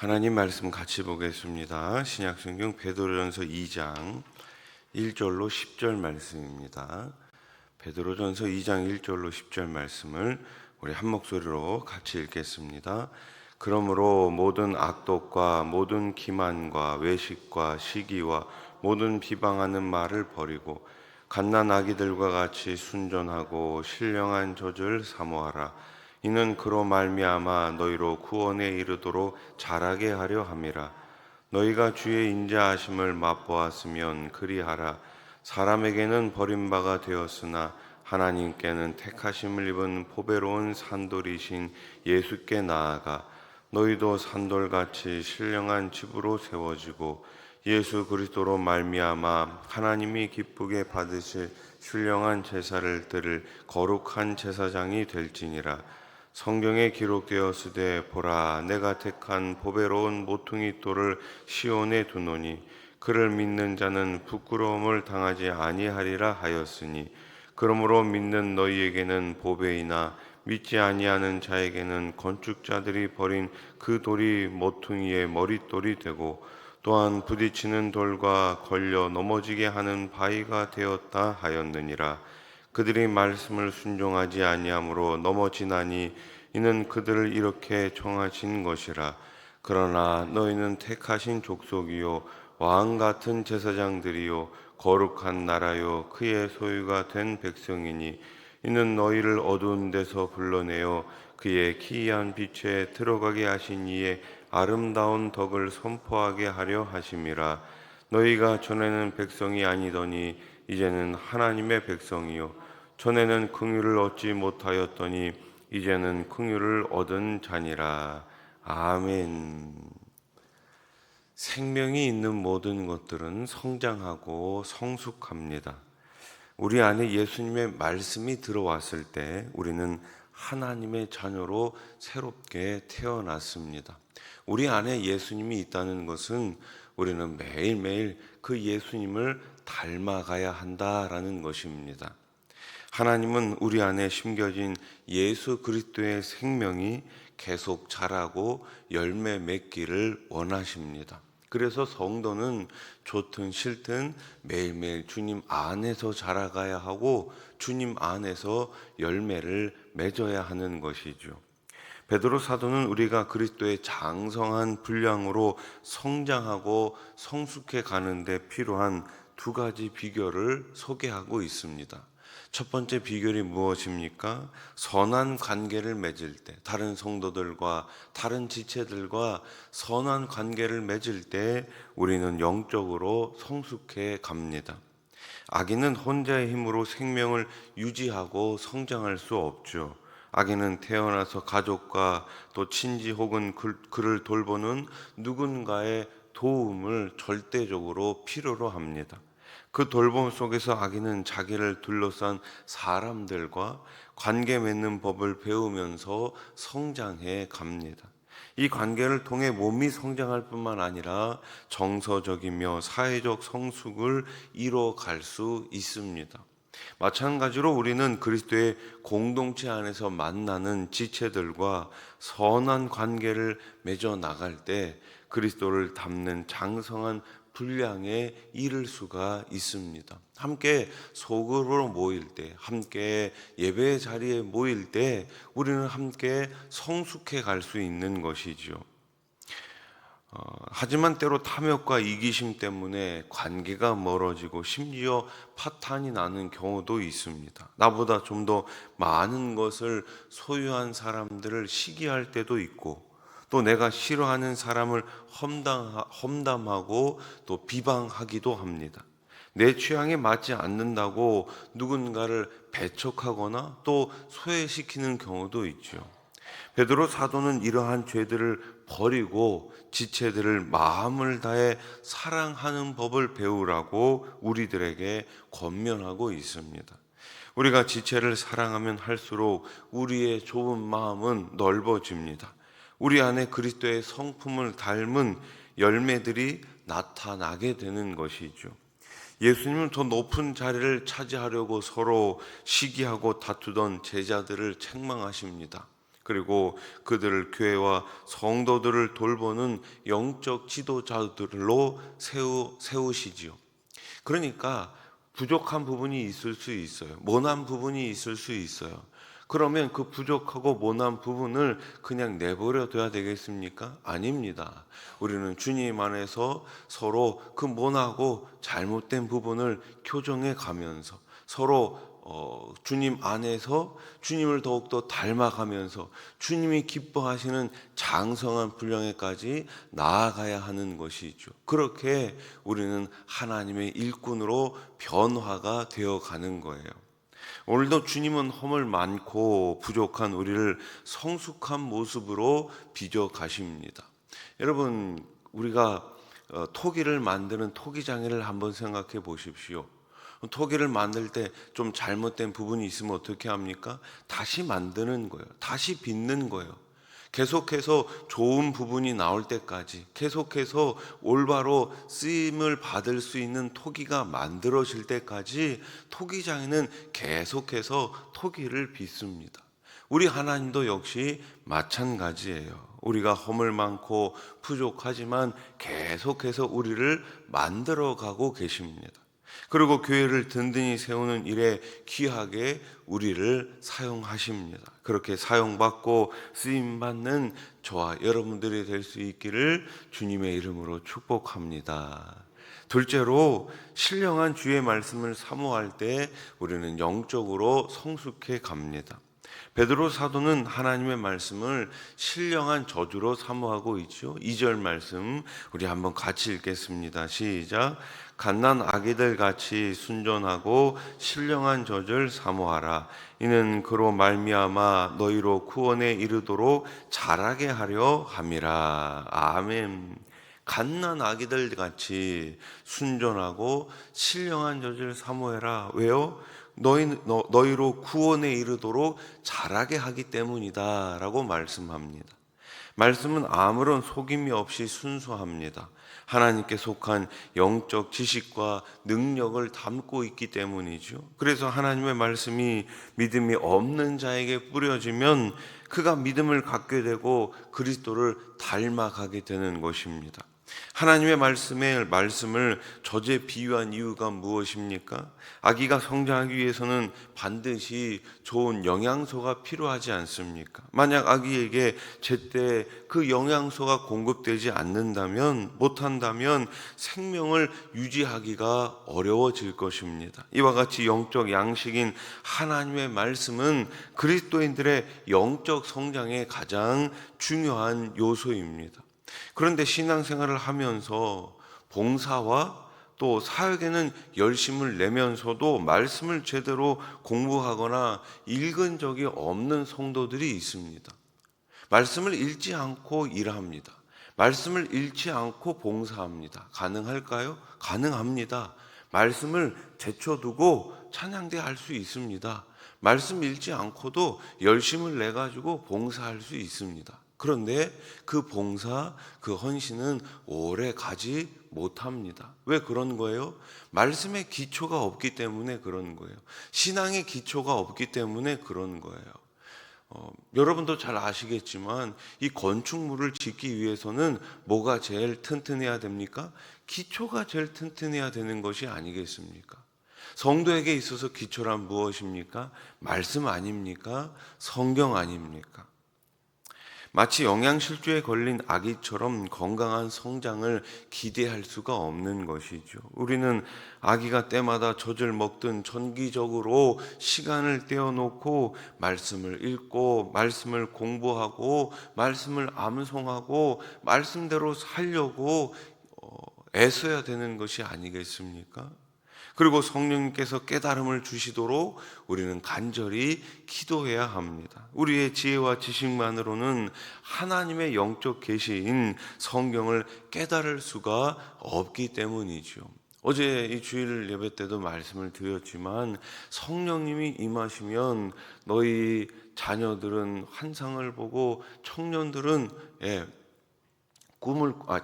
하나님 말씀 같이 보겠습니다. 신약성경 베드로전서 2장 1절로 10절 말씀입니다. 베드로전서 2장 1절로 10절 말씀을 우리 한 목소리로 같이 읽겠습니다. 그러므로 모든 악독과 모든 기만과 외식과 시기와 모든 비방하는 말을 버리고 갓난 아기들과 같이 순전하고 신령한 젖을 사모하라. 이는 그로 말미암아 너희로 구원에 이르도록 자라게 하려 함이라. 너희가 주의 인자하심을 맛보았으면 그리하라. 사람에게는 버림바가 되었으나 하나님께는 택하심을 입은 보배로운 산돌이신 예수께 나아가 너희도 산돌같이 신령한 집으로 세워지고 예수 그리스도로 말미암아 하나님이 기쁘게 받으실 신령한 제사를 드릴 거룩한 제사장이 될지니라. 성경에 기록되었으되 보라 내가 택한 보배로운 모퉁이 돌을 시온에 두노니 그를 믿는 자는 부끄러움을 당하지 아니하리라 하였으니 그러므로 믿는 너희에게는 보배이나 믿지 아니하는 자에게는 건축자들이 버린 그 돌이 모퉁이의 머릿돌이 되고 또한 부딪히는 돌과 걸려 넘어지게 하는 바위가 되었다 하였느니라. 그들이 말씀을 순종하지 아니함으로 넘어지나니 이는 그들을 이렇게 정하신 것이라. 그러나 너희는 택하신 족속이요 왕 같은 제사장들이요 거룩한 나라요 그의 소유가 된 백성이니 이는 너희를 어두운 데서 불러내어 그의 기이한 빛에 들어가게 하신 이의 아름다운 덕을 선포하게 하려 하심이라. 너희가 전에는 백성이 아니더니 이제는 하나님의 백성이요 전에는 긍휼을 얻지 못하였더니 이제는 긍휼을 얻은 자니라. 아멘. 생명이 있는 모든 것들은 성장하고 성숙합니다. 우리 안에 예수님의 말씀이 들어왔을 때 우리는 하나님의 자녀로 새롭게 태어났습니다. 우리 안에 예수님이 있다는 것은 우리는 매일매일 그 예수님을 닮아가야 한다라는 것입니다. 하나님은 우리 안에 심겨진 예수 그리스도의 생명이 계속 자라고 열매 맺기를 원하십니다. 그래서 성도는 좋든 싫든 매일매일 주님 안에서 자라가야 하고 주님 안에서 열매를 맺어야 하는 것이죠. 베드로 사도는 우리가 그리스도의 장성한 분량으로 성장하고 성숙해 가는데 필요한 두 가지 비결을 소개하고 있습니다. 첫 번째 비결이 무엇입니까? 선한 관계를 맺을 때, 다른 성도들과 다른 지체들과 선한 관계를 맺을 때 우리는 영적으로 성숙해 갑니다. 아기는 혼자의 힘으로 생명을 유지하고 성장할 수 없죠. 아기는 태어나서 가족과 또 친지 혹은 그를 돌보는 누군가의 도움을 절대적으로 필요로 합니다. 그 돌봄 속에서 아기는 자기를 둘러싼 사람들과 관계 맺는 법을 배우면서 성장해 갑니다. 이 관계를 통해 몸이 성장할 뿐만 아니라 정서적이며 사회적 성숙을 이뤄갈 수 있습니다. 마찬가지로 우리는 그리스도의 공동체 안에서 만나는 지체들과 선한 관계를 맺어 나갈 때 그리스도를 닮는 장성한 분량에 이를 수가 있습니다. 함께 소그룹으로 모일 때, 함께 예배 자리에 모일 때 우리는 함께 성숙해 갈 수 있는 것이죠. 하지만 때로 탐욕과 이기심 때문에 관계가 멀어지고 심지어 파탄이 나는 경우도 있습니다. 나보다 좀 더 많은 것을 소유한 사람들을 시기할 때도 있고 또 내가 싫어하는 사람을 험담하고 또 비방하기도 합니다. 내 취향에 맞지 않는다고 누군가를 배척하거나 또 소외시키는 경우도 있죠. 베드로 사도는 이러한 죄들을 버리고 지체들을 마음을 다해 사랑하는 법을 배우라고 우리들에게 권면하고 있습니다. 우리가 지체를 사랑하면 할수록 우리의 좁은 마음은 넓어집니다. 우리 안에 그리스도의 성품을 닮은 열매들이 나타나게 되는 것이죠. 예수님은 더 높은 자리를 차지하려고 서로 시기하고 다투던 제자들을 책망하십니다. 그리고 그들을 교회와 성도들을 돌보는 영적 지도자들로 세우시지요. 그러니까 부족한 부분이 있을 수 있어요. 모난 부분이 있을 수 있어요. 그러면 그 부족하고 모난 부분을 그냥 내버려 둬야 되겠습니까? 아닙니다. 우리는 주님 안에서 서로 그 모나고 잘못된 부분을 교정해 가면서 서로 주님 안에서 주님을 더욱더 닮아가면서 주님이 기뻐하시는 장성한 분량에까지 나아가야 하는 것이죠. 그렇게 우리는 하나님의 일꾼으로 변화가 되어 가는 거예요. 오늘도 주님은 허물 많고 부족한 우리를 성숙한 모습으로 빚어 가십니다. 여러분, 우리가 토기를 만드는 토기장애를 한번 생각해 보십시오. 토기를 만들 때 좀 잘못된 부분이 있으면 어떻게 합니까? 다시 만드는 거예요. 다시 빚는 거예요. 계속해서 좋은 부분이 나올 때까지, 계속해서 올바로 쓰임을 받을 수 있는 토기가 만들어질 때까지 토기장에는 계속해서 토기를 빚습니다. 우리 하나님도 역시 마찬가지예요. 우리가 허물 많고 부족하지만 계속해서 우리를 만들어가고 계십니다. 그리고 교회를 든든히 세우는 일에 귀하게 우리를 사용하십니다. 그렇게 사용받고 쓰임받는 저와 여러분들이 될 수 있기를 주님의 이름으로 축복합니다. 둘째로, 신령한 주의 말씀을 사모할 때 우리는 영적으로 성숙해 갑니다. 베드로 사도는 하나님의 말씀을 신령한 저주로 사모하고 있죠. 2절 말씀 우리 한번 같이 읽겠습니다. 시작. 갓난 아기들 같이 순전하고 신령한 젖을 사모하라. 이는 그로 말미암아 너희로 구원에 이르도록 자라게 하려 함이라. 아멘. 갓난 아기들 같이 순전하고 신령한 젖을 사모해라. 왜요? 너희로 구원에 이르도록 자라게 하기 때문이다 라고 말씀합니다. 말씀은 아무런 속임이 없이 순수합니다. 하나님께 속한 영적 지식과 능력을 담고 있기 때문이죠. 그래서 하나님의 말씀이 믿음이 없는 자에게 뿌려지면 그가 믿음을 갖게 되고 그리스도를 닮아가게 되는 것입니다. 하나님의 말씀을 젖에 비유한 이유가 무엇입니까? 아기가 성장하기 위해서는 반드시 좋은 영양소가 필요하지 않습니까? 만약 아기에게 제때 그 영양소가 공급되지 못한다면 생명을 유지하기가 어려워질 것입니다. 이와 같이 영적 양식인 하나님의 말씀은 그리스도인들의 영적 성장의 가장 중요한 요소입니다. 그런데 신앙생활을 하면서 봉사와 또 사역에는 열심을 내면서도 말씀을 제대로 공부하거나 읽은 적이 없는 성도들이 있습니다. 말씀을 읽지 않고 일합니다. 말씀을 읽지 않고 봉사합니다. 가능할까요? 가능합니다. 말씀을 제쳐두고 찬양대 할 수 있습니다. 말씀 읽지 않고도 열심을 내가지고 봉사할 수 있습니다. 그런데 그 봉사, 그 헌신은 오래 가지 못합니다. 왜 그런 거예요? 말씀의 기초가 없기 때문에 그런 거예요. 신앙의 기초가 없기 때문에 그런 거예요. 여러분도 잘 아시겠지만 이 건축물을 짓기 위해서는 뭐가 제일 튼튼해야 됩니까? 기초가 제일 튼튼해야 되는 것이 아니겠습니까? 성도에게 있어서 기초란 무엇입니까? 말씀 아닙니까? 성경 아닙니까? 마치 영양실조에 걸린 아기처럼 건강한 성장을 기대할 수가 없는 것이죠. 우리는 아기가 때마다 젖을 먹든 정기적으로 시간을 떼어놓고 말씀을 읽고 말씀을 공부하고 말씀을 암송하고 말씀대로 살려고 애써야 되는 것이 아니겠습니까? 그리고 성령님께서 깨달음을 주시도록 우리는 간절히 기도해야 합니다. 우리의 지혜와 지식만으로는 하나님의 영적 계시인 성경을 깨달을 수가 없기 때문이죠. 어제 이 주일 예배 때도 말씀을 드렸지만 성령님이 임하시면 너희 자녀들은 환상을 보고 청년들은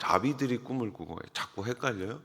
아비들이 꿈을 꾸고 자꾸 헷갈려요.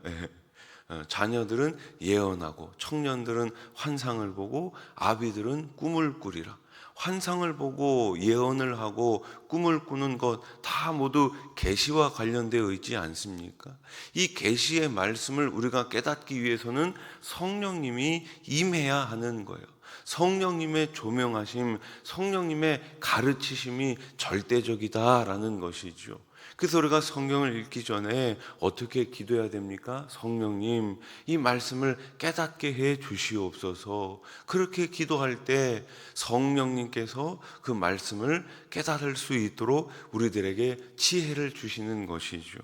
자녀들은 예언하고 청년들은 환상을 보고 아비들은 꿈을 꾸리라. 환상을 보고 예언을 하고 꿈을 꾸는 것 다 모두 계시와 관련되어 있지 않습니까? 이 계시의 말씀을 우리가 깨닫기 위해서는 성령님이 임해야 하는 거예요. 성령님의 조명하심, 성령님의 가르치심이 절대적이다라는 것이죠. 그래서 우리가 성경을 읽기 전에 어떻게 기도해야 됩니까? 성령님, 이 말씀을 깨닫게 해 주시옵소서. 그렇게 기도할 때 성령님께서 그 말씀을 깨달을 수 있도록 우리들에게 지혜를 주시는 것이죠.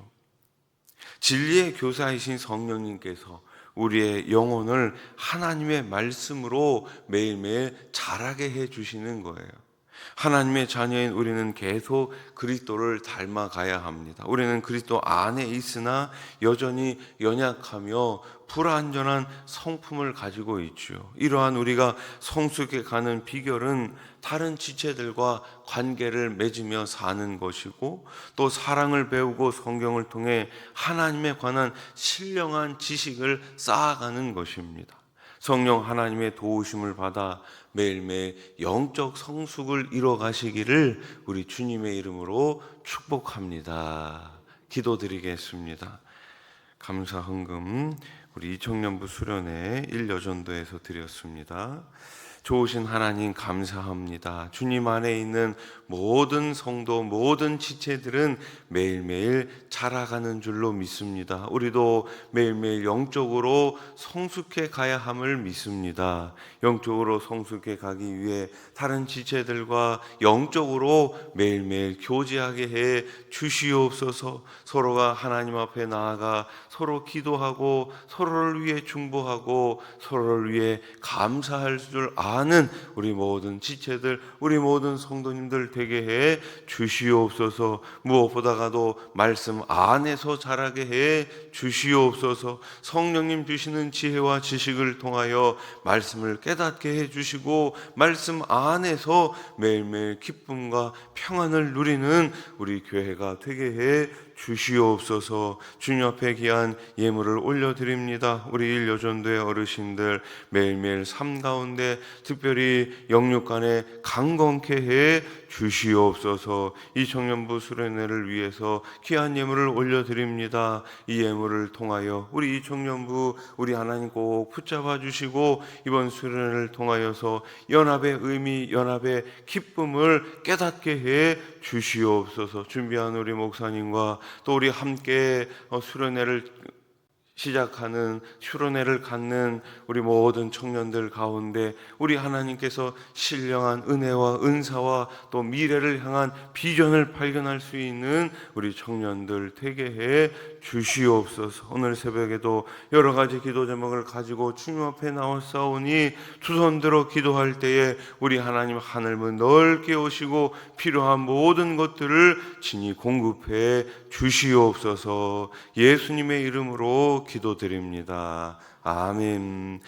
진리의 교사이신 성령님께서 우리의 영혼을 하나님의 말씀으로 매일매일 자라게 해 주시는 거예요. 하나님의 자녀인 우리는 계속 그리스도를 닮아가야 합니다. 우리는 그리스도 안에 있으나 여전히 연약하며 불완전한 성품을 가지고 있죠. 이러한 우리가 성숙해 가는 비결은 다른 지체들과 관계를 맺으며 사는 것이고, 또 사랑을 배우고 성경을 통해 하나님에 관한 신령한 지식을 쌓아가는 것입니다. 성령 하나님의 도우심을 받아 매일매일 영적 성숙을 이뤄가시기를 우리 주님의 이름으로 축복합니다. 기도드리겠습니다. 감사 헌금 우리 이청년부 수련회 1여전도에서 드렸습니다. 좋으신 하나님 감사합니다. 주님 안에 있는 모든 성도, 모든 지체들은 매일매일 자라가는 줄로 믿습니다. 우리도 매일매일 영적으로 성숙해 가야 함을 믿습니다. 영적으로 성숙해 가기 위해 다른 지체들과 영적으로 매일매일 교제하게 해 주시옵소서. 서로가 하나님 앞에 나아가 서로 기도하고 서로를 위해 중보하고 서로를 위해 감사할 줄 아는 우리 모든 지체들, 우리 모든 성도님들 되게 해 주시옵소서. 무엇보다가도 말씀 안에서 자라게 해 주시옵소서. 성령님 주시는 지혜와 지식을 통하여 말씀을 깨닫게 해 주시고 말씀 안에서 매일매일 기쁨과 평안을 누리는 우리 교회가 되게 해 주시옵소서. 주님 앞에 귀한 예물을 올려드립니다. 우리 일여전도의 어르신들 매일매일 삶 가운데 특별히 영육간에 강건케 해 주시옵소서. 이 청년부 수련회를 위해서 귀한 예물을 올려드립니다. 이 예물을 통하여 우리 이 청년부 우리 하나님 꼭 붙잡아 주시고 이번 수련회를 통하여서 연합의 의미, 연합의 기쁨을 깨닫게 해 주시옵소서. 준비한 우리 목사님과 또 우리 함께 수련회를 시작하는 수련회를 갖는 우리 모든 청년들 가운데 우리 하나님께서 신령한 은혜와 은사와 또 미래를 향한 비전을 발견할 수 있는 우리 청년들 되게 해 주시옵소서. 오늘 새벽에도 여러 가지 기도 제목을 가지고 주님 앞에 나왔사오니 두 손 들어 기도할 때에 우리 하나님 하늘문 넓게 오시고 필요한 모든 것들을 친히 공급해 주시옵소서. 예수님의 이름으로 기도드립니다. 아멘.